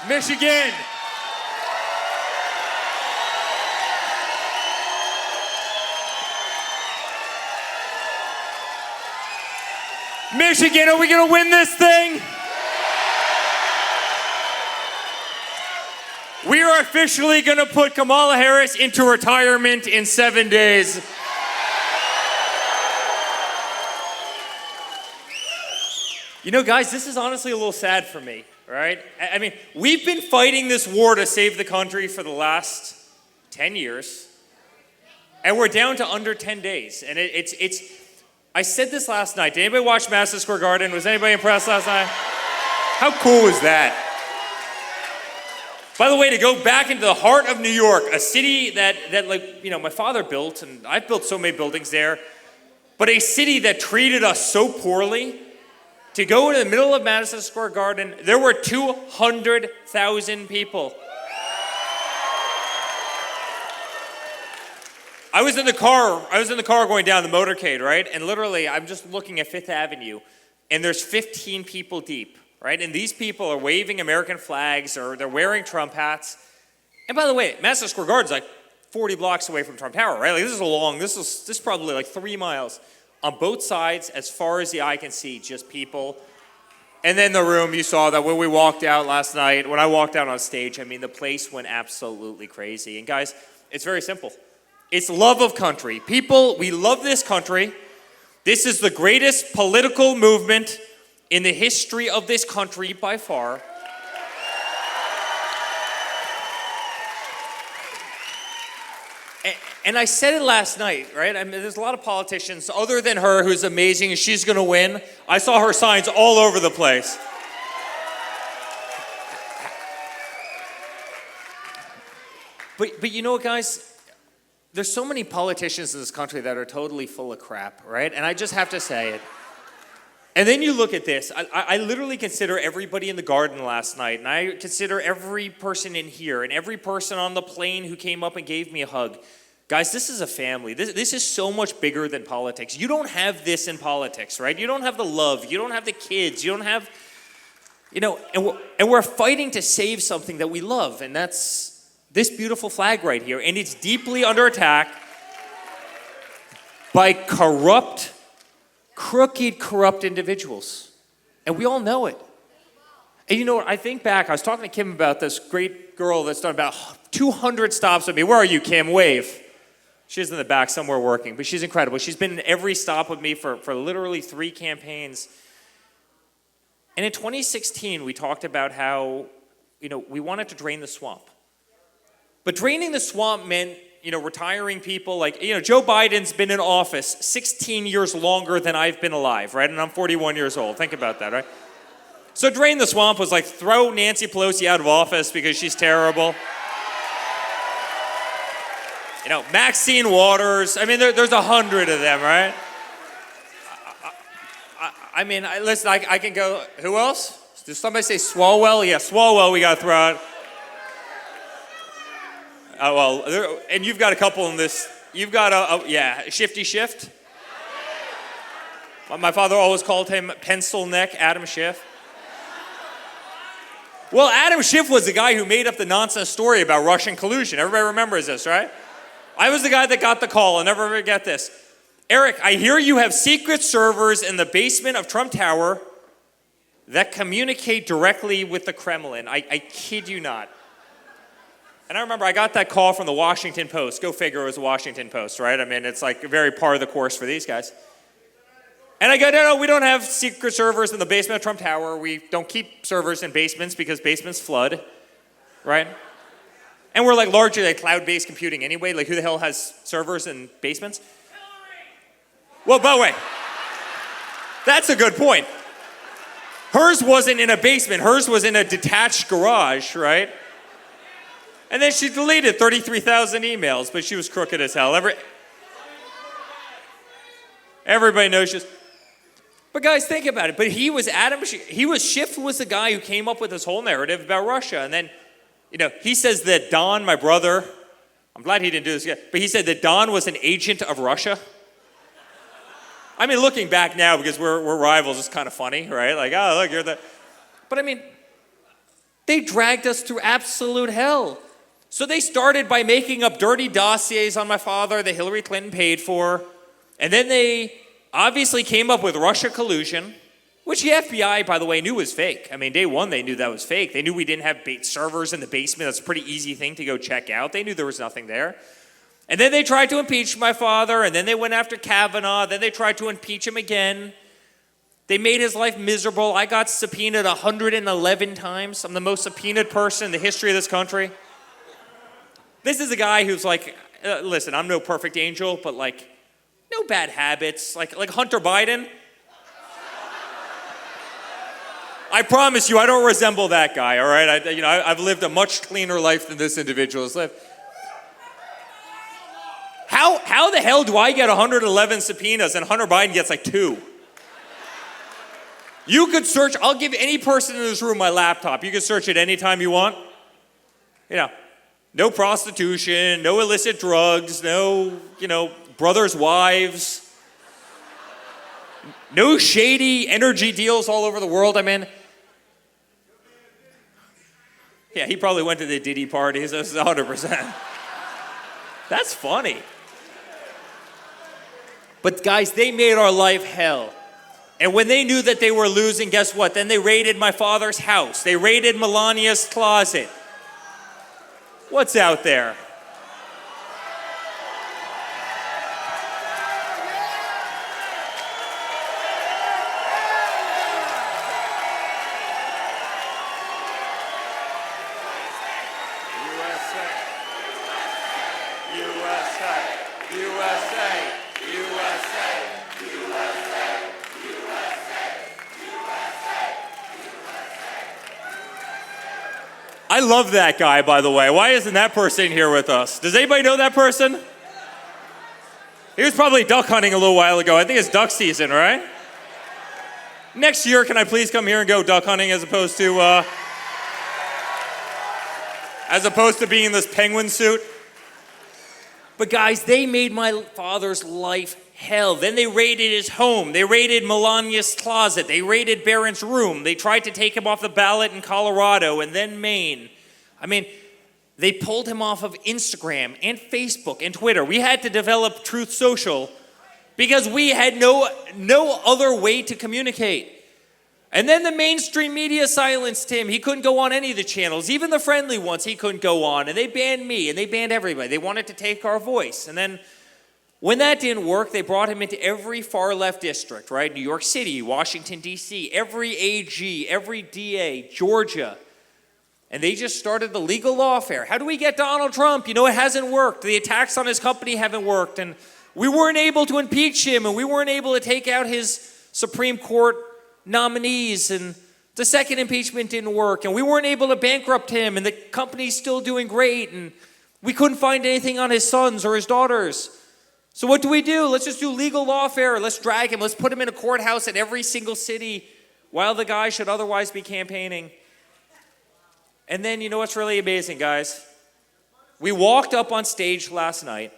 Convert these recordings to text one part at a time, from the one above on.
Michigan. Michigan, are we gonna win this thing? We are officially gonna put Kamala Harris into retirement in 7 days. You know, guys, this is honestly a little sad for me, right? I mean, we've been fighting this war to save the country for the last 10 years, and we're down to under 10 days. And it's I said this last night. Did anybody watch Madison Square Garden? Was anybody impressed last night? How cool was that? By the way, to go back into the heart of New York, a city that like, you know, my father built, and I've built so many buildings there, but a city that treated us so poorly. To go into the middle of Madison Square Garden, there were 200,000 people. I was in the car going down the motorcade, right? And literally, I'm just looking at Fifth Avenue, and there's 15 people deep, right? And these people are waving American flags, or they're wearing Trump hats. And by the way, Madison Square Garden's like 40 blocks away from Trump Tower, right? Like this is probably like 3 miles. On both sides, as far as the eye can see, just people. And then the room, you saw that when we walked out last night, when I walked out on stage, I mean, the place went absolutely crazy. And guys, it's very simple. It's love of country. People, we love this country. This is the greatest political movement in the history of this country by far. And I said it last night, right? I mean, there's a lot of politicians, other than her, who's amazing, and she's going to win. I saw her signs all over the place. But you know what, guys? There's so many politicians in this country that are totally full of crap, right? And I just have to say it. And then you look at this. I literally consider everybody in the garden last night, and I consider every person in here, and every person on the plane who came up and gave me a hug. Guys, this is a family. This is so much bigger than politics. You don't have this in politics, right? You don't have the love. You don't have the kids. You don't have, you know, and we're fighting to save something that we love, and that's this beautiful flag right here. And it's deeply under attack by crooked, corrupt individuals. And we all know it. And you know what? I think back, I was talking to Kim about this great girl that's done about 200 stops with me. Where are you, Kim? Wave. She's in the back somewhere working, but she's incredible. She's been in every stop with me for literally 3 campaigns. And in 2016, we talked about how, you know, we wanted to drain the swamp. But draining the swamp meant, you know, retiring people. Like, you know, Joe Biden's been in office 16 years longer than I've been alive, right? And I'm 41 years old. Think about that, right? So drain the swamp was like throw Nancy Pelosi out of office because she's terrible. You know, Maxine Waters. I mean, there's 100 of them, right? I mean, listen, I can go. Who else? Did somebody say Swalwell? Yeah, Swalwell we got to throw out. Oh, well, and you've got a couple in this. You've got Shifty Shift. My father always called him Pencil Neck Adam Schiff. Well, Adam Schiff was the guy who made up the nonsense story about Russian collusion. Everybody remembers this, right? I was the guy that got the call. I'll never forget this. Eric, I hear you have secret servers in the basement of Trump Tower that communicate directly with the Kremlin. I kid you not. And I remember I got that call from the Washington Post. Go figure, it was the Washington Post, right? I mean, it's like a very part of the course for these guys. And I go, no, we don't have secret servers in the basement of Trump Tower. We don't keep servers in basements because basements flood, right? And we're like largely like cloud-based computing anyway. Like, who the hell has servers in basements? Well, by the way, that's a good point. Hers wasn't in a basement. Hers was in a detached garage, right? And then she deleted 33,000 emails, but she was crooked as hell. Everybody knows she's... But guys, think about it. But Schiff was the guy who came up with this whole narrative about Russia. And then, you know, he says that Don, my brother, I'm glad he didn't do this yet, but he said that Don was an agent of Russia. I mean, looking back now, because we're rivals, it's kind of funny, right? Like, oh, look, you're the... But I mean, They dragged us through absolute hell. So they started by making up dirty dossiers on my father that Hillary Clinton paid for. And then they obviously came up with Russia collusion, which the FBI, by the way, knew was fake. I mean, day one, they knew that was fake. They knew we didn't have servers in the basement. That's a pretty easy thing to go check out. They knew there was nothing there. And then they tried to impeach my father, and then they went after Kavanaugh. Then they tried to impeach him again. They made his life miserable. I got subpoenaed 111 times. I'm the most subpoenaed person in the history of this country. This is a guy who's like, listen, I'm no perfect angel, but like, no bad habits. Like Hunter Biden. I promise you, I don't resemble that guy, all right? I've lived a much cleaner life than this individual has lived. How the hell do I get 111 subpoenas and Hunter Biden gets like 2? You could search, I'll give any person in this room my laptop. You can search it anytime you want. No prostitution, no illicit drugs, no, brothers' wives. No shady energy deals all over the world. I mean, yeah, he probably went to the Diddy parties. That's 100%. That's funny. But guys, they made our life hell. And when they knew that they were losing, guess what? Then they raided my father's house. They raided Melania's closet. What's out there? I love that guy, by the way. Why isn't that person here with us? Does anybody know that person? He was probably duck hunting a little while ago. I think it's duck season, right? Next year, can I please come here and go duck hunting as opposed to being in this penguin suit? But guys, they made my father's life hell. Then they raided his home. They raided Melania's closet. They raided Barron's room. They tried to take him off the ballot in Colorado and then Maine. I mean, they pulled him off of Instagram and Facebook and Twitter. We had to develop Truth Social because we had no other way to communicate. And then the mainstream media silenced him. He couldn't go on any of the channels, even the friendly ones he couldn't go on. And they banned me and they banned everybody. They wanted to take our voice. And then when that didn't work, they brought him into every far left district, right? New York City, Washington, D.C., every AG, every DA, Georgia. And they just started the legal lawfare. How do we get Donald Trump? It hasn't worked. The attacks on his company haven't worked. And we weren't able to impeach him. And we weren't able to take out his Supreme Court nominees. And the second impeachment didn't work. And we weren't able to bankrupt him. And the company's still doing great. And we couldn't find anything on his sons or his daughters. So what do? Let's just do legal lawfare. Let's drag him. Let's put him in a courthouse in every single city while the guy should otherwise be campaigning. And then you know what's really amazing, guys? We walked up on stage last night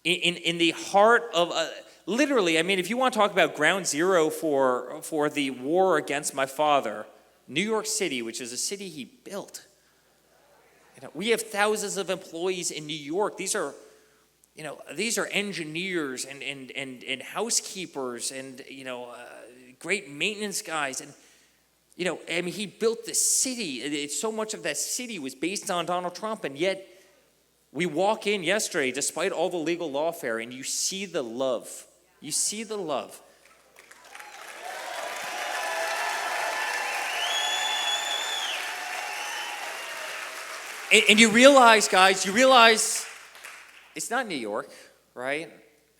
in the heart of, literally, I mean, if you want to talk about ground zero for the war against my father, New York City, which is a city he built. We have thousands of employees in New York. These are engineers and housekeepers and, great maintenance guys. And, he built this city. So much of that city was based on Donald Trump. And yet we walk in yesterday, despite all the legal lawfare, and you see the love. You see the love. And you realize, guys, it's not New York, right?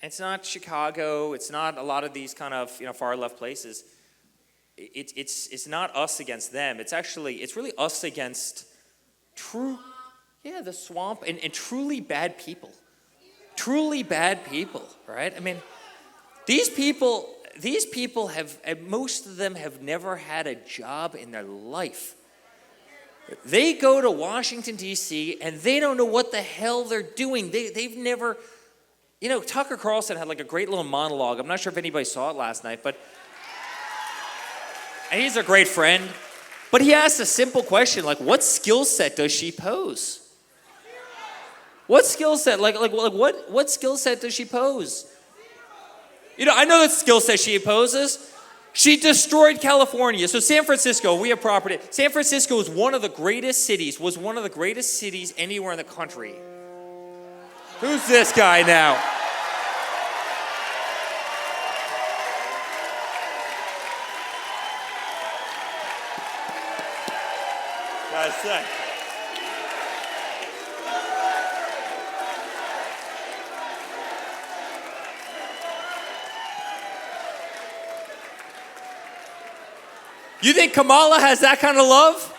It's not Chicago. It's not a lot of these kind of far left places. It's not us against them. It's really us against the swamp and truly bad people. Truly bad people, right? I mean, these people have, most of them have never had a job in their life. They go to Washington, D.C., and they don't know what the hell they're doing. They've never, Tucker Carlson had like a great little monologue. I'm not sure if anybody saw it last night, but and he's a great friend. But he asked a simple question, like, what skill set does she pose? What skill set? What skill set does she pose? You know, I know the skill set she poses. She destroyed California. So San Francisco, we have property. San Francisco was one of the greatest cities anywhere in the country. Who's this guy now? Gotta say. You think Kamala has that kind of love?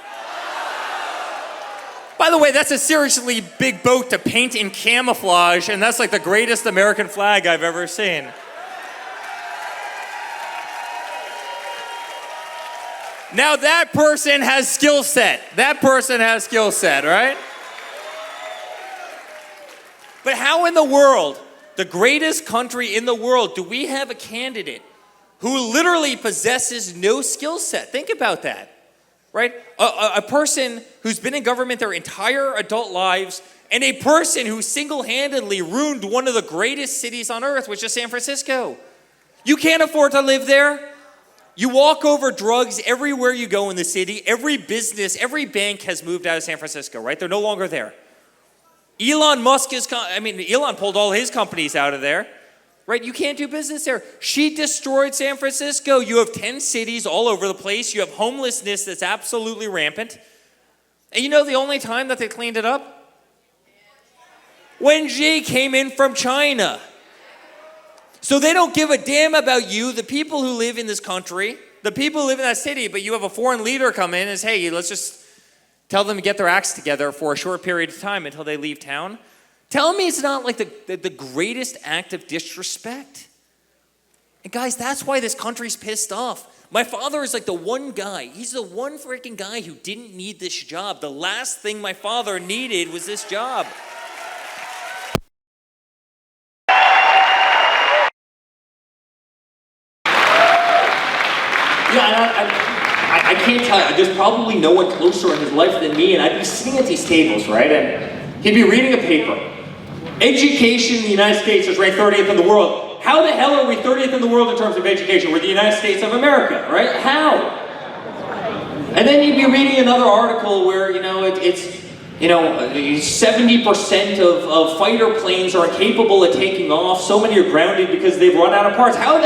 By the way, that's a seriously big boat to paint in camouflage, and that's like the greatest American flag I've ever seen. Now that person has skill set. That person has skill set, right? But how in the world, the greatest country in the world, do we have a candidate who literally possesses no skill set? Think about that, right? A person who's been in government their entire adult lives, and a person who single-handedly ruined one of the greatest cities on earth, which is San Francisco. You can't afford to live there. You walk over drugs everywhere you go in the city. Every business, every bank has moved out of San Francisco, right? They're no longer there. Elon pulled all his companies out of there. Right? You can't do business there. She destroyed San Francisco. You have 10 cities all over the place. You have homelessness that's absolutely rampant. And you know the only time that they cleaned it up? When Xi came in from China. So they don't give a damn about you, the people who live in this country, the people who live in that city, but you have a foreign leader come in and say, hey, let's just tell them to get their acts together for a short period of time until they leave town. Tell me it's not like the greatest act of disrespect. And guys, that's why this country's pissed off. My father is like the one guy. He's the one freaking guy who didn't need this job. The last thing my father needed was this job. I can't tell you. There's probably no one closer in his life than me, and I'd be sitting at these tables, right? And he'd be reading a paper. Education in the United States is ranked 30th in the world. How the hell are we 30th in the world in terms of education? We're the United States of America, right? How? And then you'd be reading another article where, it's 70% of fighter planes are incapable of taking off. So many are grounded because they've run out of parts. How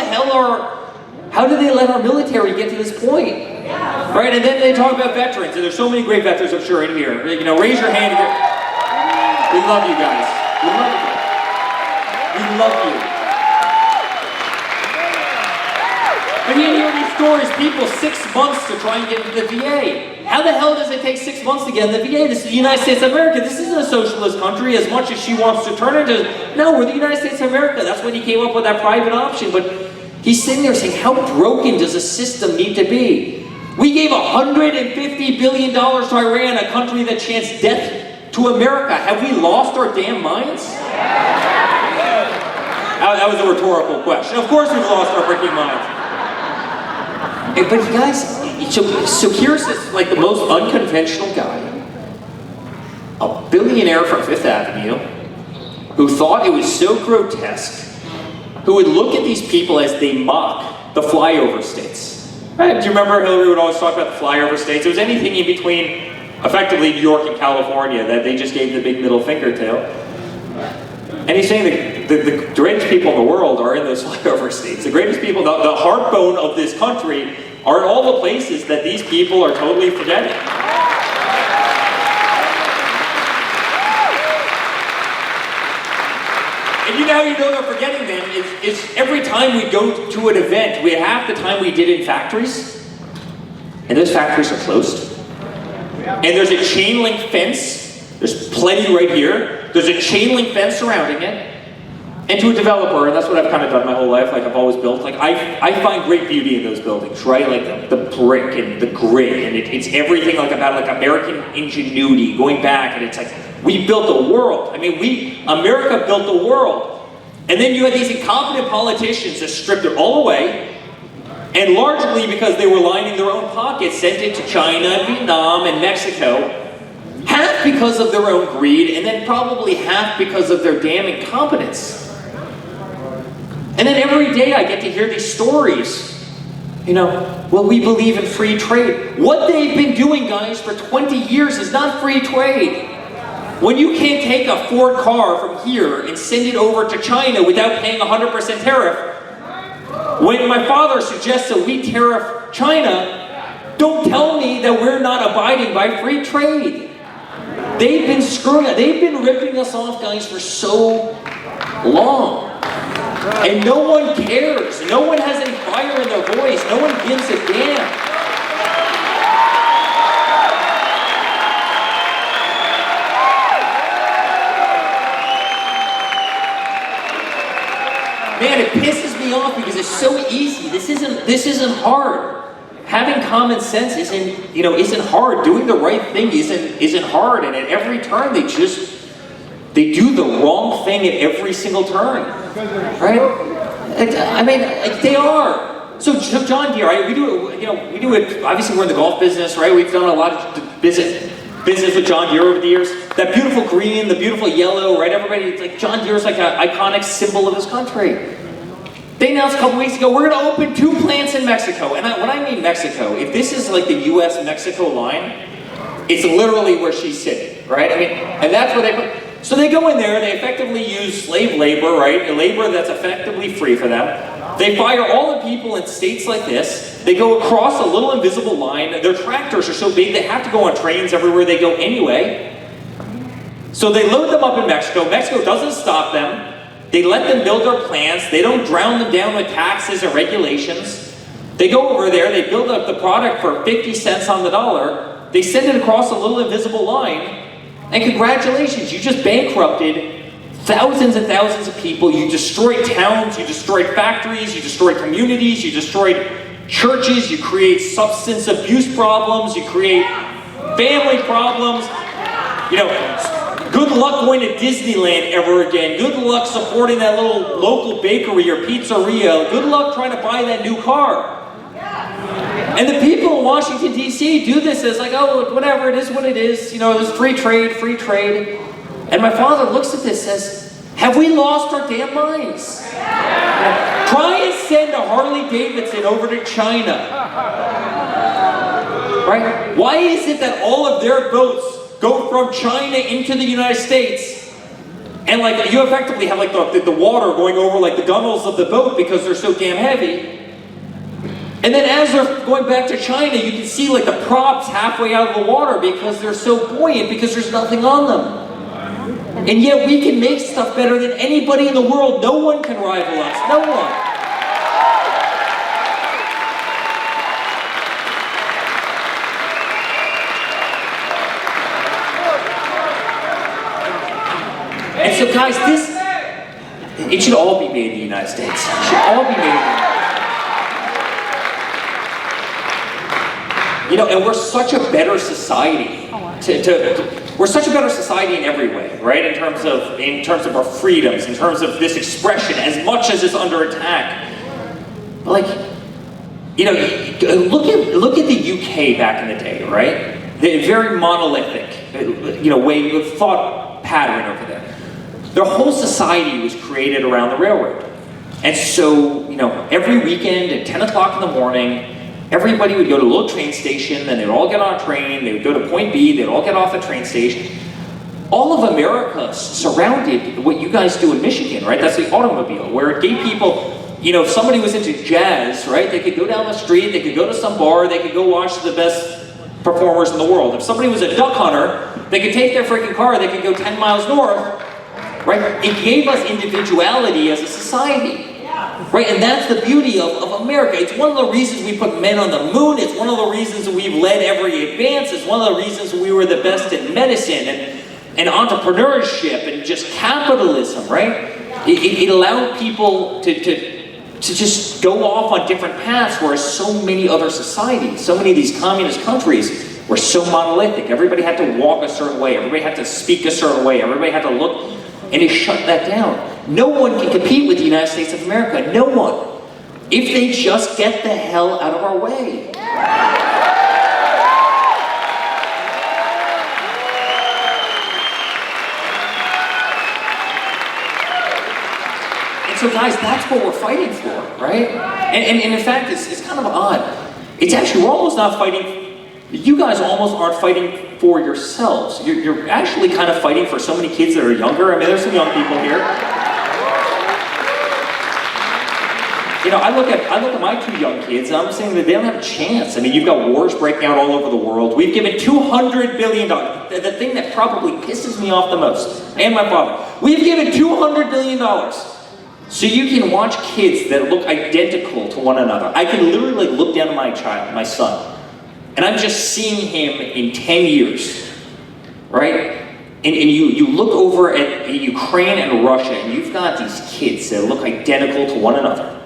do they let our military get to this point? Yeah. Right? And then they talk about veterans, and there's so many great veterans, I'm sure, in here. Raise your hand. We love you guys. We love you. We love you. But you hear these stories, people 6 months to try and get into the VA. How the hell does it take 6 months to get in the VA? This is the United States of America. This isn't a socialist country as much as she wants to turn it into. No, we're the United States of America. That's when he came up with that private option. But he's sitting there saying, how broken does a system need to be? We gave $150 billion to Iran, a country that chants death to America. Have we lost our damn minds? That was a rhetorical question. Of course we've lost our freaking minds. But guys, so here's this, like the most unconventional guy, a billionaire from Fifth Avenue, who thought it was so grotesque, who would look at these people as they mock the flyover states. Right? Do you remember Hillary would always talk about the flyover states? It was anything in between, effectively, New York and California that they just gave the big middle finger to. And he's saying the greatest people in the world are in those flyover states. The greatest people, the heartbone of this country, are in all the places that these people are totally forgetting. And you know how they're forgetting them is every time we go to an event, half the time we did in factories, and those factories are closed. And there's a chain link fence. There's plenty right here. There's a chain link fence surrounding it. And to a developer, and that's what I've kind of done my whole life, like I've always built, like I find great beauty in those buildings, right? Like the brick and the grid, and it's everything like about like American ingenuity going back, and it's like, we built a world. I mean, America built the world. And then you had these incompetent politicians that stripped it all away, And largely because they were lining their own pockets, sent it to China, Vietnam, and Mexico. Half because of their own greed, and then probably half because of their damn incompetence. And then every day I get to hear these stories. Well, we believe in free trade. What they've been doing, guys, for 20 years is not free trade. When you can't take a Ford car from here and send it over to China without paying 100% tariff, when my father suggests that we tariff China, don't tell me that we're not abiding by free trade. They've been screwing us. They've been ripping us off, guys, for so long. And no one cares. No one has any fire in their voice. No one gives a damn. Man, it pisses me off because it's so easy. This isn't hard. Having common sense isn't hard. Doing the right thing isn't hard. And at every turn they do the wrong thing at every single turn. Right? I mean, they are. So John Deere, right? We do it, obviously we're in the golf business, right? We've done a lot of business with John Deere over the years. That beautiful green, the beautiful yellow, right? Everybody, John Deere is like an iconic symbol of this country. They announced a couple weeks ago, we're going to open 2 plants in Mexico. And when I mean Mexico, if this is like the U.S.-Mexico line, it's literally where she's sitting, right? I mean, and that's where they put. So they go in there, they effectively use slave labor, right? A labor that's effectively free for them. They fire all the people in states like this. They go across a little invisible line. Their tractors are so big, they have to go on trains everywhere they go anyway. So they load them up in Mexico. Mexico doesn't stop them. They let them build their plants. They don't drown them down with taxes and regulations. They go over there, they build up the product for 50 cents on the dollar. They send it across a little invisible line. And congratulations, you just bankrupted thousands and thousands of people. You destroyed towns, you destroyed factories, you destroyed communities, you destroyed churches, you create substance abuse problems, you create family problems. Good luck going to Disneyland ever again. Good luck supporting that little local bakery or pizzeria. Good luck trying to buy that new car. And the people in Washington, D.C. do this as like, oh, whatever, it is what it is. There's free trade. And my father looks at this and says, have we lost our damn minds? Try and send a Harley Davidson over to China. Right? Why is it that all of their boats go from China into the United States, and you effectively have the water going over the gunnels of the boat because they're so damn heavy. And then as they're going back to China, you can see the props halfway out of the water because they're so buoyant because there's nothing on them. And yet we can make stuff better than anybody in the world. No one can rival us. No one. And so guys, it should all be made in the United States. It should all be made in the United States. And we're such a better society. We're such a better society in every way, right? In terms of our freedoms, in terms of this expression, as much as it's under attack. Look at the UK back in the day, right? The very monolithic, way of thought pattern over there. Their whole society was created around the railroad. And so, every weekend at 10 o'clock in the morning, everybody would go to a little train station, then they'd all get on a train, they would go to point B, they'd all get off the train station. All of America surrounded what you guys do in Michigan, right? That's the automobile, where it gave people, if somebody was into jazz, right, they could go down the street, they could go to some bar, they could go watch the best performers in the world. If somebody was a duck hunter, they could take their freaking car, they could go 10 miles north, right? It gave us individuality as a society. Right, and that's the beauty of America. It's one of the reasons we put men on the moon. It's one of the reasons we've led every advance. It's one of the reasons we were the best at medicine and entrepreneurship and just capitalism, right? It allowed people to just go off on different paths, whereas so many other societies, so many of these communist countries were so monolithic. Everybody had to walk a certain way. Everybody had to speak a certain way. Everybody had to look, and it shut that down. No one can compete with the United States of America. No one. if they just get the hell out of our way. And so guys, that's what we're fighting for, right? And in fact, it's kind of odd. It's actually, we're almost not fighting, you guys almost aren't fighting for yourselves. You're actually kind of fighting for so many kids that are younger. I mean, there's some young people here. You know, I look at my two young kids, and I'm saying that they don't have a chance. I mean, you've got wars breaking out all over the world. We've given $200 billion. The thing that probably pisses me off the most, and my father, we've given $200 billion so you can watch kids that look identical to one another. I can literally look down at my child, my son, and I'm just seeing him in 10 years, right? And you look over at Ukraine and Russia, and you've got these kids that look identical to one another.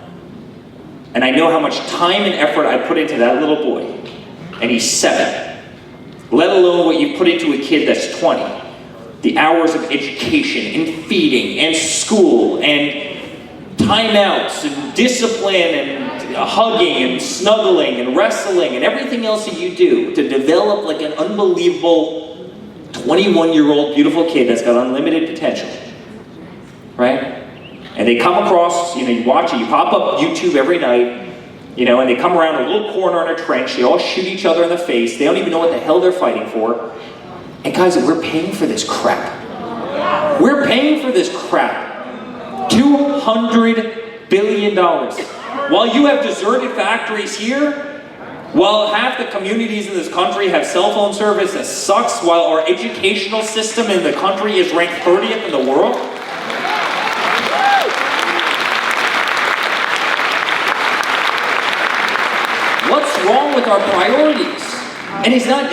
And I know how much time and effort I put into that little boy, and he's 7. Let alone what you put into a kid that's 20. The hours of education, and feeding, and school, and timeouts, and discipline, and hugging, and snuggling, and wrestling, and everything else that you do to develop like an unbelievable 21-year-old beautiful kid that's got unlimited potential, right? And they come across, you know, you watch it, you pop up YouTube every night, you know, and they come around a little corner in a trench, they all shoot each other in the face, they don't even know what the hell they're fighting for. And guys, we're paying for this crap. We're paying for this crap. $200 billion. While you have deserted factories here, while half the communities in this country have cell phone service that sucks, while our educational system in the country is ranked 30th in the world, what's wrong with our priorities? And it's not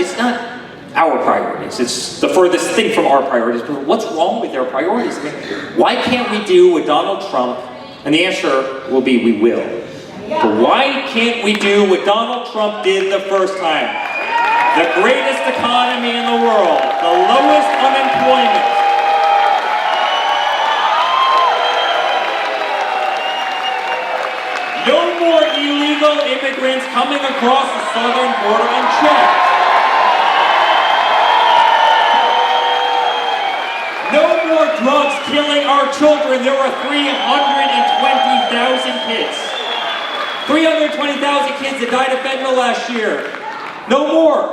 our priorities. It's the furthest thing from our priorities. But what's wrong with their priorities? I mean, why can't we do what Donald Trump? And the answer will be we will. But why can't we do what Donald Trump did the first time? The greatest economy in the world, the lowest unemployment. No more illegal immigrants coming across the southern border unchecked. No more drugs killing our children. There were 320,000 kids. 320,000 kids that died of fentanyl last year. No more.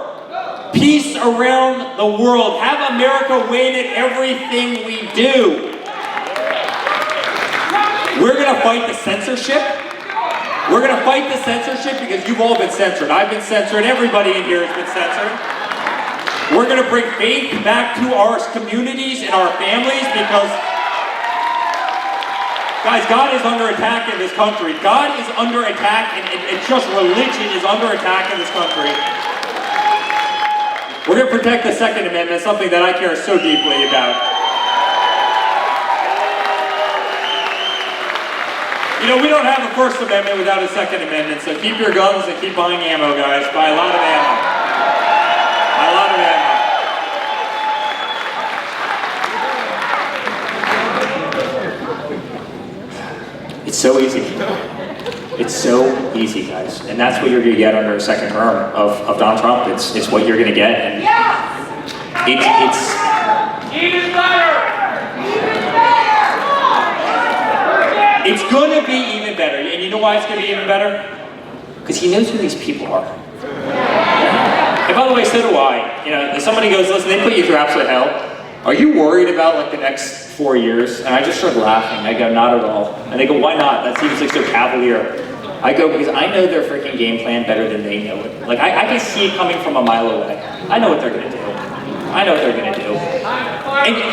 Peace around the world. Have America win at everything we do. We're going to fight the censorship. We're going to fight the censorship because you've all been censored. I've been censored. Everybody in here has been censored. We're going to bring faith back to our communities and our families because, guys, God is under attack in this country. God is under attack, and just religion is under attack in this country. We're going to protect the Second Amendment, something that I care so deeply about. You know, we don't have a First Amendment without a Second Amendment, so keep your guns and keep buying ammo, guys. Buy a lot of ammo. A lot of ammo. It's so easy. It's so easy, guys. And that's what you're going to get under a second term of Donald Trump. It's what you're going to get. And it's even better. It's going to be even better. And you know why it's going to be even better? Because he knows who these people are. And by the way, so do I. You know, if somebody goes, listen, they put you through absolute hell. Are you worried about like the next 4 years? And I just start laughing. I go, not at all. And they go, why not? That seems like so cavalier. I go, because I know their freaking game plan better than they know it. Like, I can see it coming from a mile away. I know what they're going to do. I know what they're going to do.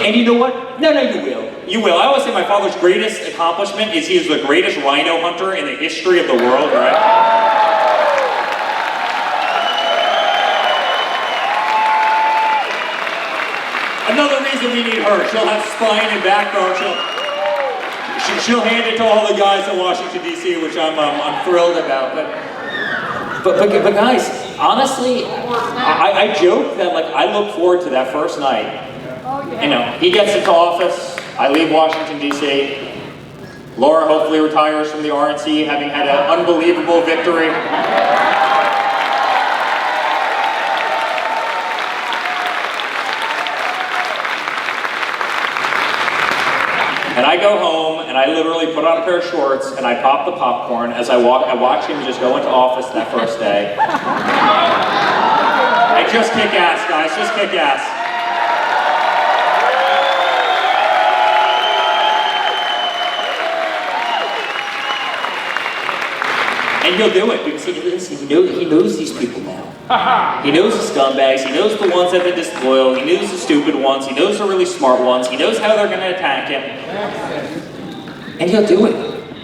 And you know what? No, you will. You will. I always say my father's greatest accomplishment is he is the greatest rhino hunter in the history of the world, right? Another reason we need her. She'll have spine and backbone. She'll hand it to all the guys in Washington, D.C., which I'm thrilled about. But guys, honestly, I joke that like I look forward to that first night. You know, he gets into office. I leave Washington, D.C. Laura hopefully retires from the RNC, having had an unbelievable victory. And I go home, and I literally put on a pair of shorts, and I pop the popcorn as I watch him just go into office that first day. I just kick ass, guys, just kick ass. And he'll do it because he knows these people now. He knows the scumbags, he knows the ones that are disloyal, he knows the stupid ones, he knows the really smart ones, he knows how they're going to attack him. And he'll do it.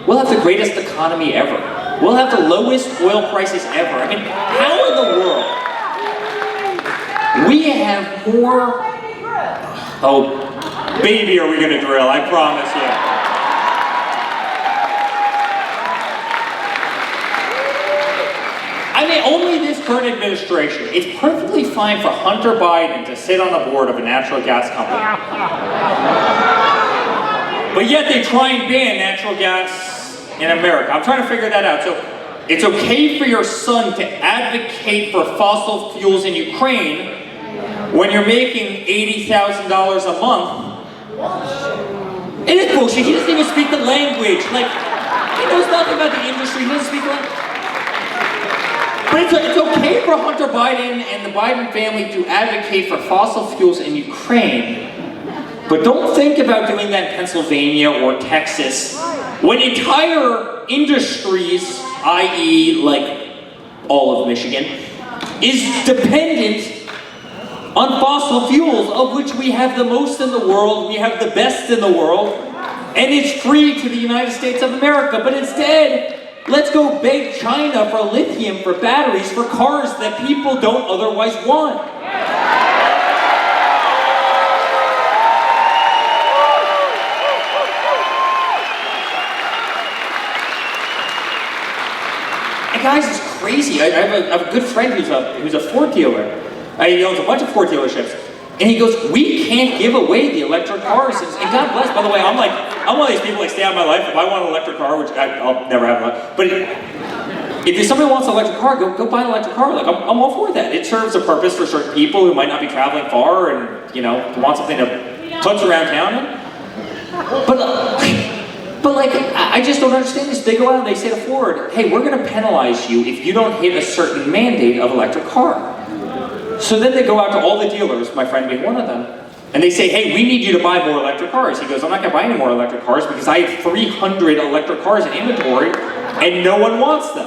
We'll have the greatest economy ever. We'll have the lowest oil prices ever. I mean, how in the world? We have more... Oh, baby, are we going to drill, I promise you. I mean, only this current administration. It's perfectly fine for Hunter Biden to sit on the board of a natural gas company. But yet they try and ban natural gas in America. I'm trying to figure that out. So it's okay for your son to advocate for fossil fuels in Ukraine when you're making $80,000 a month. It is bullshit. He doesn't even speak the language. Like, he knows nothing about the industry. He doesn't speak the language. But it's okay for Hunter Biden and the Biden family to advocate for fossil fuels in Ukraine, but don't think about doing that in Pennsylvania or Texas, when entire industries, i.e. like all of Michigan, is dependent on fossil fuels, of which we have the most in the world, we have the best in the world, and it's free to the United States of America. But instead, let's go beg China for lithium, for batteries, for cars that people don't otherwise want. And guys, it's crazy. I have a good friend who's a Ford dealer. He owns a bunch of Ford dealerships. And he goes, we can't give away the electric cars. And God bless, by the way, I'm one of these people, like, stay out of my life. If I want an electric car, which I'll never have one, but if somebody wants an electric car, go buy an electric car. Like, I'm all for that. It serves a purpose for certain people who might not be traveling far and, want something to touch around town in. But like, I just don't understand this. They go out and they say to Ford, hey, we're going to penalize you if you don't hit a certain mandate of electric car. So then they go out to all the dealers, my friend being one of them, and they say, hey, we need you to buy more electric cars. He goes, I'm not going to buy any more electric cars because I have 300 electric cars in inventory and no one wants them.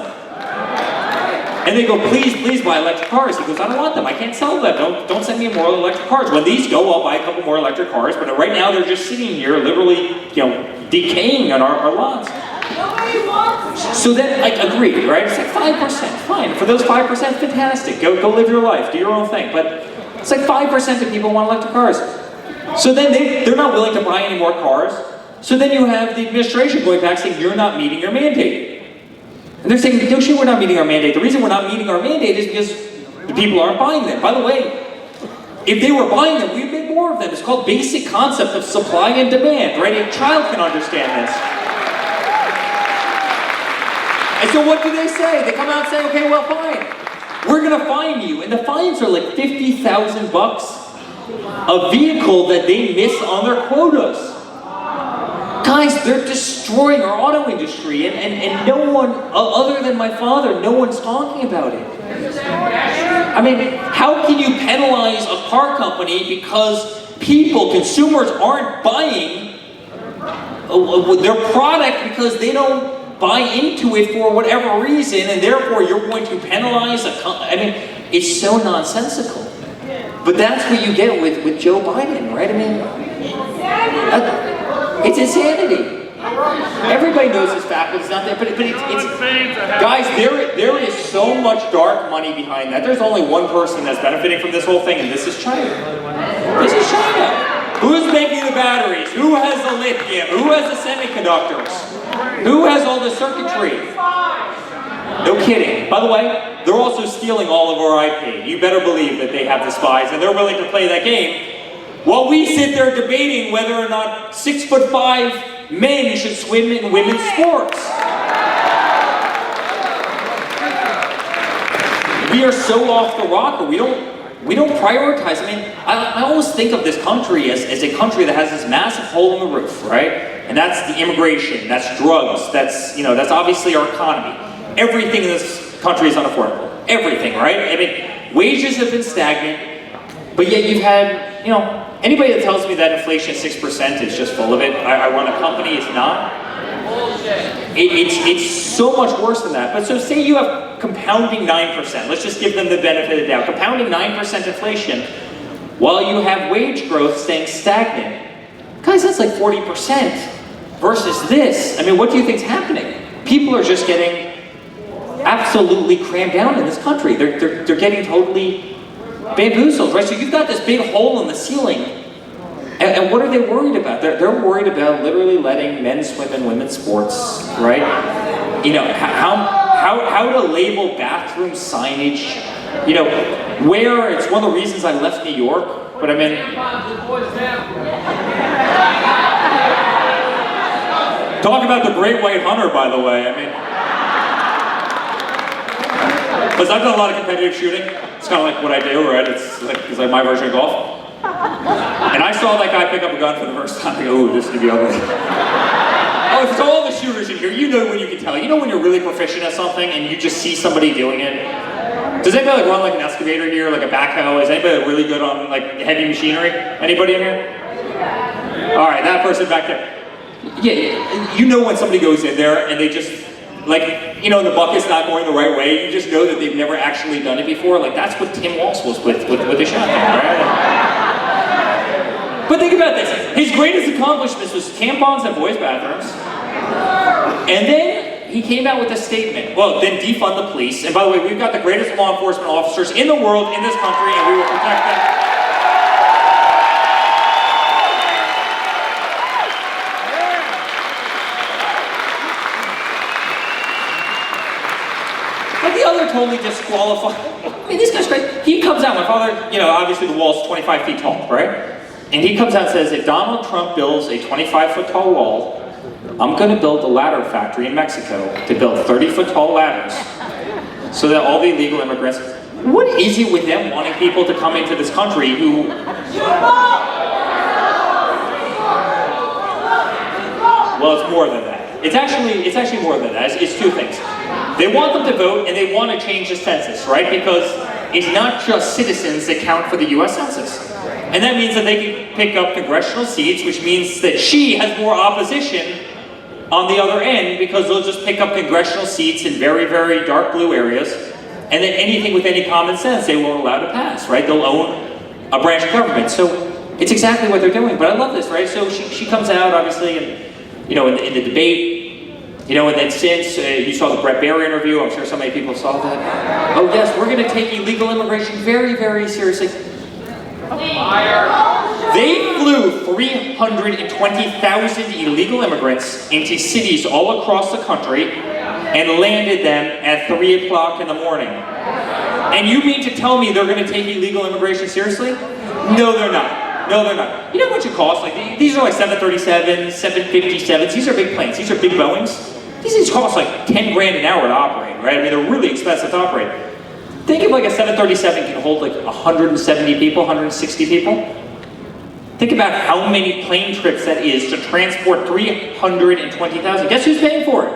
And they go, please buy electric cars. He goes, I don't want them. I can't sell them. Don't send me more electric cars. When these go, I'll buy a couple more electric cars. But right now, they're just sitting here, literally, decaying on our lots. So then, agreed, right? It's like 5%, fine. For those 5%, fantastic. Go live your life, do your own thing. But it's like 5% of people want electric cars. So then they're not willing to buy any more cars. So then you have the administration going back saying, you're not meeting your mandate. And they're saying, no shit, we're not meeting our mandate. The reason we're not meeting our mandate is because the people aren't buying them. By the way, if they were buying them, we'd make more of them. It's called basic concept of supply and demand, right? A child can understand this. And so what do they say? They come out and say, okay, well, fine. We're going to fine you. And the fines are like $50,000 a vehicle that they miss on their quotas. Guys, they're destroying our auto industry, and no one, other than my father, no one's talking about it. I mean, how can you penalize a car company because consumers aren't buying their product because they don't buy into it for whatever reason, and therefore you're going to penalize I mean, it's so nonsensical. But that's what you get with Joe Biden, right? I mean, it's insanity. Everybody knows this fact, but it's not there. But it's guys, there is so much dark money behind that. There's only one person that's benefiting from this whole thing, and this is China. This is China. Who's making the batteries? Who has the lithium? Who has the semiconductors? Who has all the circuitry? No kidding. By the way, they're also stealing all of our IP. You better believe that they have the spies, and they're willing to play that game while we sit there debating whether or not 6'5" men should swim in women's sports. We are so off the rocker. We don't prioritize. I mean, I always think of this country as a country that has this massive hole in the roof, right? And that's the immigration, that's drugs, that's obviously our economy. Everything in this country is unaffordable. Everything, right? I mean, wages have been stagnant, but yet you've had, anybody that tells me that inflation at 6% is just full of it. I run a company, it's not. It's so much worse than that. But so say you have compounding 9%. Let's just give them the benefit of the doubt. Compounding 9% inflation while you have wage growth staying stagnant. Guys, that's like 40% versus this. I mean, what do you think's happening? People are just getting absolutely crammed down in this country. They're getting totally bamboozled, right? So you've got this big hole in the ceiling. And what are they worried about? They're worried about literally letting men swim in women's sports, right? How to label bathroom signage. Where it's one of the reasons I left New York, but I mean, talk about the great white hunter, by the way. I mean, because I've done a lot of competitive shooting. It's kind of like what I do, right? It's like my version of golf. And I saw that guy pick up a gun for the first time. I go, ooh, this is gonna be ugly. Oh, it's all the shooters in here. You know when you can tell. You know when you're really proficient at something and you just see somebody doing it. Does anybody run like an excavator here, like a backhoe? Is anybody really good on like heavy machinery? Anybody in here? All right, that person back there. Yeah, you know when somebody goes in there and they just the bucket's not going the right way. You just know that they've never actually done it before. Like that's what Tim Walsh was with the shotgun, right? But think about this. His greatest accomplishments was tampons and boys' bathrooms. And then he came out with a statement. Well, then defund the police. And by the way, we've got the greatest law enforcement officers in the world, in this country, and we will protect them. But the other totally disqualified. I mean, this guy's crazy. He comes out, my father, obviously the wall's 25 feet tall, right? And he comes out and says, if Donald Trump builds a 25-foot tall wall, I'm going to build a ladder factory in Mexico to build 30-foot tall ladders so that all the illegal immigrants, what is it with them wanting people to come into this country who... Well, it's more than that. It's actually more than that. It's two things. They want them to vote and they want to change the census, right? Because it's not just citizens that count for the US Census. And that means that they can pick up congressional seats, which means that she has more opposition on the other end because they'll just pick up congressional seats in very, very dark blue areas. And then anything with any common sense they won't allow to pass, right? They'll own a branch of government. So it's exactly what they're doing. But I love this, right? So she comes out, obviously, and in the debate, and then since you saw the Brett Baer interview, I'm sure so many people saw that. Oh yes, we're going to take illegal immigration very, very seriously. They flew 320,000 illegal immigrants into cities all across the country and landed them at 3 o'clock in the morning. And you mean to tell me they're going to take illegal immigration seriously? No, they're not. No, they're not. You know how much it costs? Like these are like 737s, 757s. These are big planes. These are big Boeings. These things cost like 10 grand an hour to operate, right? I mean, they're really expensive to operate. Think of like a 737 can hold like 170 people, 160 people. Think about how many plane trips that is to transport 320,000. Guess who's paying for it?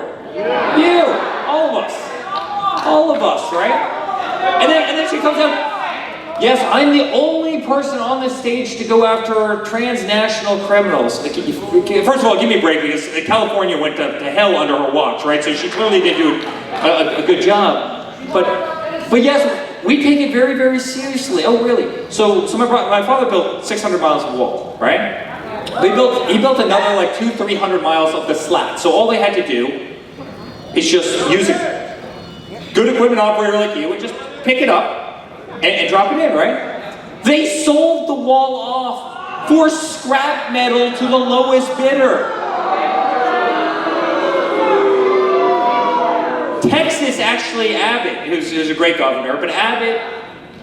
You! All of us. All of us, right? And then she comes out, yes, I'm the only person on this stage to go after transnational criminals. First of all, give me a break because California went to hell under her watch, right? So she clearly did do a good job. But yes, we take it very, very seriously. Oh, really? So my father built 600 miles of wall, right? But he built another like 200-300 miles of the slat. So all they had to do is just use a good equipment operator like you and just pick it up and drop it in, right? They sold the wall off for scrap metal to the lowest bidder. Texas actually, Abbott, who's a great governor, but Abbott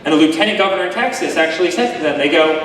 and the lieutenant governor in Texas actually said to them, they go,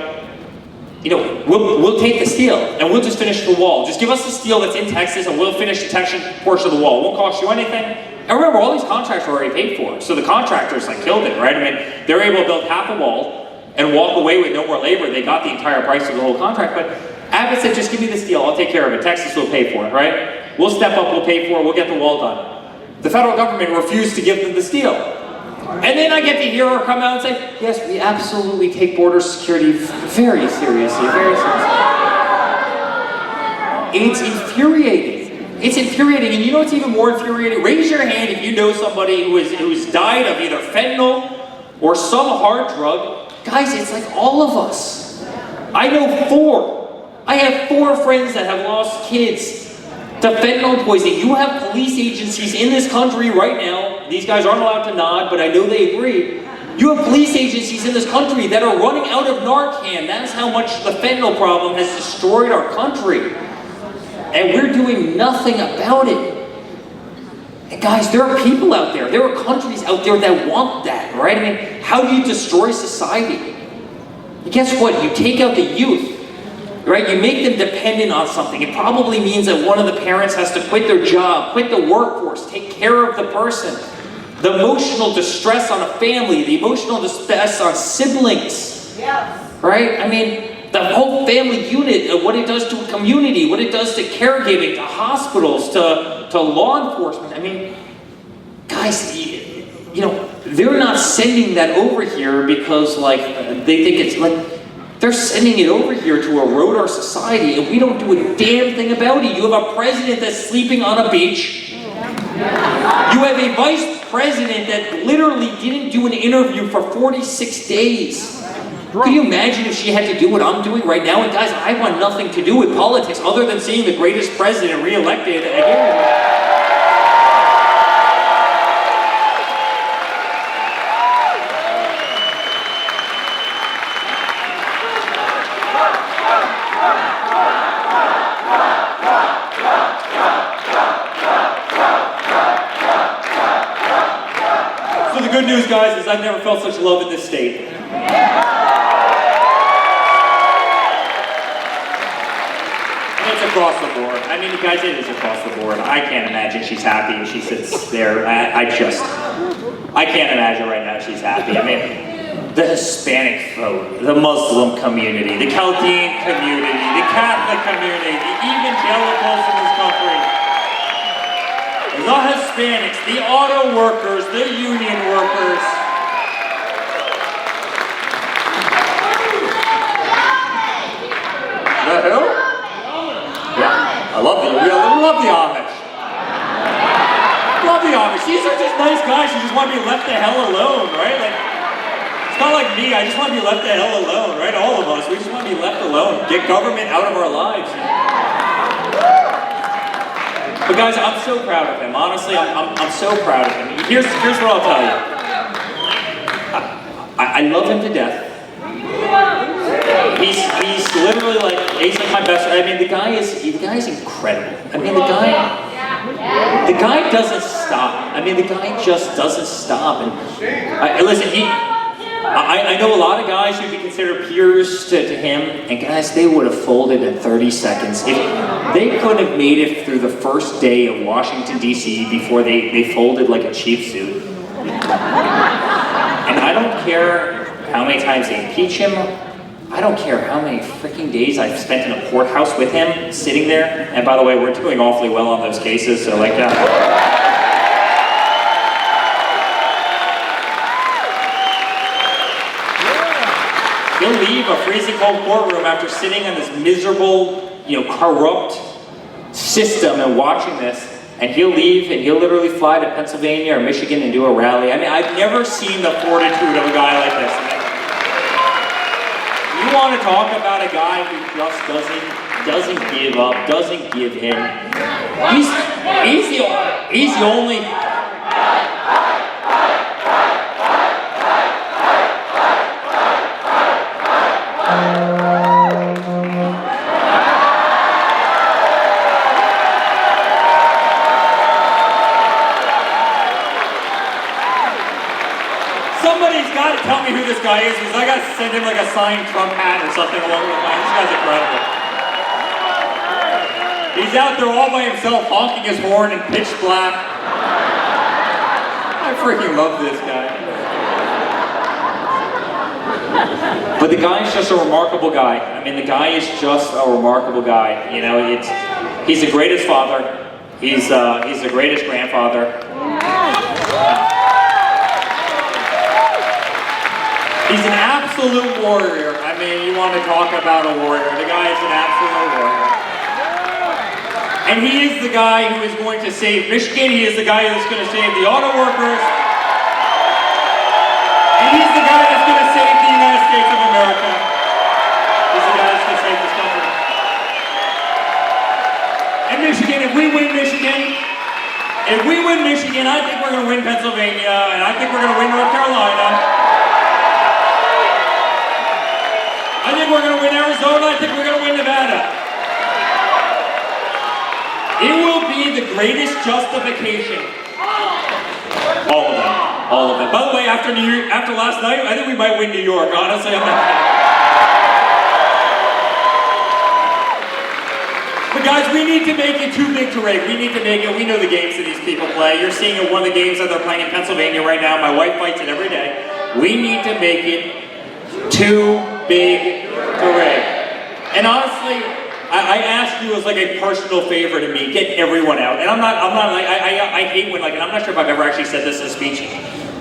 we'll take the steel and we'll just finish the wall. Just give us the steel that's in Texas and we'll finish the Texas portion of the wall. It won't cost you anything. And remember, all these contracts are already paid for. So the contractors killed it, right? I mean, they're able to build half a wall and walk away with no more labor. They got the entire price of the whole contract. But Abbott said, just give me the steel, I'll take care of it. Texas will pay for it, right? We'll step up, we'll pay for it, we'll get the wall done. The federal government refused to give them the steel. And then I get to hear her come out and say, yes, we absolutely take border security very seriously, very seriously. It's infuriating. It's infuriating, and you know what's even more infuriating? Raise your hand if you know somebody who's died of either fentanyl or some hard drug. Guys, it's like all of us. I know 4. I have 4 friends that have lost kids to fentanyl poisoning. You have police agencies in this country right now. These guys aren't allowed to nod, but I know they agree. You have police agencies in this country that are running out of Narcan. That's how much the fentanyl problem has destroyed our country. And we're doing nothing about it. And guys, there are people out there, there are countries out there that want that, right? I mean, how do you destroy society? And guess what? You take out the youth, right? You make them dependent on something. It probably means that one of the parents has to quit their job, quit the workforce, take care of the person. The emotional distress on a family, the emotional distress on siblings, right? I mean, the whole family unit, what it does to a community, what it does to caregiving, to hospitals, to law enforcement. I mean, guys, they're not sending that over here because they think it's they're sending it over here to erode our society, and we don't do a damn thing about it. You have a president that's sleeping on a beach. You have a vice president that literally didn't do an interview for 46 days. Can you imagine if she had to do what I'm doing right now? And guys, I want nothing to do with politics other than seeing the greatest president reelected again. So the good news, guys, is I've never felt such love in this state. Across the board. I mean, guys, it is across the board. I can't imagine she's happy if she sits there. I can't imagine right now she's happy. I mean, the Hispanic vote, the Muslim community, the Chaldean community, the Catholic community, the evangelicals in this country, the Hispanics, the auto workers, the union workers. The who? Yeah, I love the Amish. Love the Amish. These are just nice guys who just want to be left the hell alone, right? It's not like me, I just want to be left the hell alone, right? All of us, we just want to be left alone. Get government out of our lives. But guys, I'm so proud of him. Honestly, I'm so proud of him. Here's what I'll tell you. I love him to death. He's literally he's like my best. I mean, the guy is incredible. I mean, the guy doesn't stop. I mean, the guy just doesn't stop. And listen, I know a lot of guys who'd be considered peers to him, and guys, they would have folded in 30 seconds. If they couldn't have made it through the first day of Washington, D.C. before they folded like a cheap suit. And I don't care how many times they impeach him. I don't care how many freaking days I've spent in a courthouse with him, sitting there. And by the way, we're doing awfully well on those cases, so he'll leave a freezing cold courtroom after sitting in this miserable, corrupt system and watching this, and he'll leave and he'll literally fly to Pennsylvania or Michigan and do a rally. I mean, I've never seen the fortitude of a guy like this. You want to talk about a guy who just doesn't give up, doesn't give in. He's the only. Somebody's got to tell me who this guy is because I gotta send him like a signed Trump hat or something along those lines. This guy's incredible. He's out there all by himself honking his horn in pitch black. I freaking love this guy. But the guy's just a remarkable guy. I mean, the guy is just a remarkable guy. You know, he's the greatest father. He's the greatest grandfather. He's an absolute warrior. I mean, you want to talk about a warrior. The guy is an absolute warrior. And he is the guy who is going to save Michigan. He is the guy that's going to save the auto workers. And he's the guy that's going to save the United States of America. He's the guy that's going to save this country. And Michigan, if we win Michigan, I think we're going to win Pennsylvania, and I think we're going to win North Carolina. I think we're going to win Arizona. I think we're going to win Nevada. It will be the greatest justification. All of them. All of them. By the way, after last night, I think we might win New York. Honestly, I'm not kidding. But guys, we need to make it too big to rig. We need to make it. We know the games that these people play. You're seeing it, one of the games that they're playing in Pennsylvania right now. My wife fights it every day. We need to make it too big to rig. And honestly, I asked you as like a personal favor to me, get everyone out. And I'm not like, I hate when like, and I'm not sure if I've ever actually said this in a speech,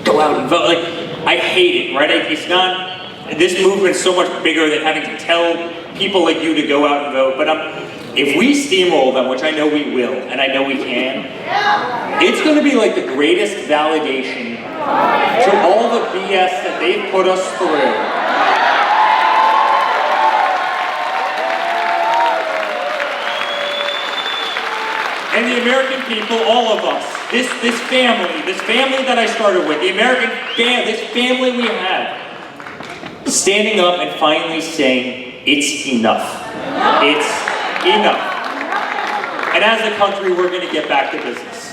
go out and vote. Like, I hate it, right? It's not, this movement's so much bigger than having to tell people like you to go out and vote. But if we steamroll them, which I know we will, and I know we can, it's gonna be like the greatest validation to all the BS that they've put us through. And the American people, all of us, this family that I started with, the American family, this family we have, standing up and finally saying, it's enough. It's enough. And as a country, we're going to get back to business.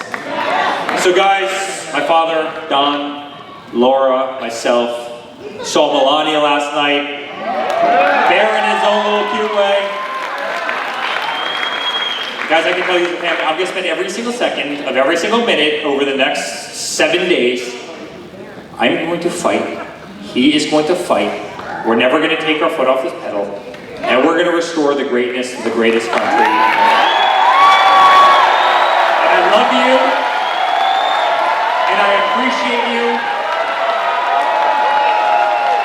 So guys, my father, Don, Laura, myself, saw Melania last night, Bear in his own little cute way. Guys, I can tell you as a family, I'm going to spend every single second of every single minute over the next 7 days. I'm going to fight. He is going to fight. We're never going to take our foot off this pedal. And we're going to restore the greatness of the greatest country. And I love you. And I appreciate you.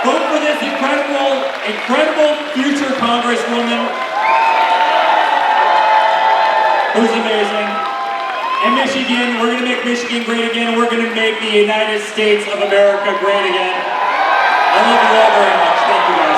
Vote for this incredible future Congresswoman. Who's amazing. And Michigan, we're going to make Michigan great again, and we're going to make the United States of America great again. I love you all very much. Thank you guys.